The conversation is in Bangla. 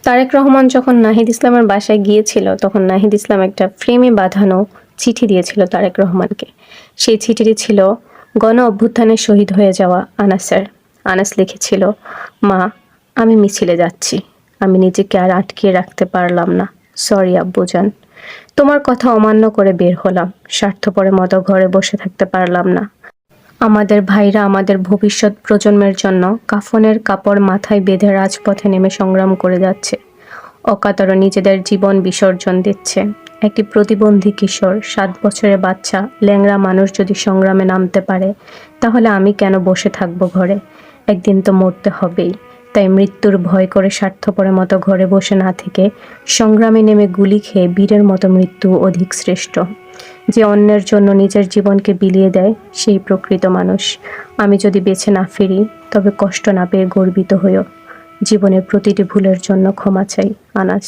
তারেক রহমান যখন নাহিদ ইসলামের বাসায় গিয়েছিল তখন নাহিদ ইসলাম একটা ফ্রেমে বাঁধানো চিঠি দিয়েছিল তারেক রহমানকে। সেই চিঠিটি ছিল গণ অভ্যুত্থানে শহীদ হয়ে যাওয়া আনাসের। আনাস লিখেছিল, মা, আমি মিছিলে যাচ্ছি, আমি নিজেকে আর আটকিয়ে রাখতে পারলাম না, সরি আব্বুজান, তোমার কথা অমান্য করে বের হলাম, স্বার্থপরের মতো ঘরে বসে থাকতে পারলাম না। আমাদের ভাইরা আমাদের ভবিষ্যৎ প্রজন্মের জন্য কাফনের কাপড় মাথায় বেঁধে রাজপথে নেমে সংগ্রাম করে যাচ্ছে, অকাতরে নিজেদের জীবন বিসর্জন দিচ্ছে। একটি প্রতিবন্ধী কিশোর, 7 বছরের বাচ্চা, ল্যাংড়া মানুষ যদি সংগ্রামে নামতে পারে, তাহলে আমি কেন বসে থাকবো ঘরে? একদিন তো মরতে হবেই। তাই মৃত্যুর ভয় করে স্বার্থপরের মতো ঘরে বসে না থেকে সংগ্রামে নেমে গুলি খেয়ে বীরের মতো মৃত্যু অধিক শ্রেষ্ঠ। যে অন্যের জন্য নিজের জীবনকে বিলিয়ে দেয় সেই প্রকৃত মানুষ। আমি যদি বেঁচে না ফিরি তবে কষ্ট না পেয়ে গর্বিত হইও। জীবনের প্রতিটি ভুলের জন্য ক্ষমা চাই, আনাস।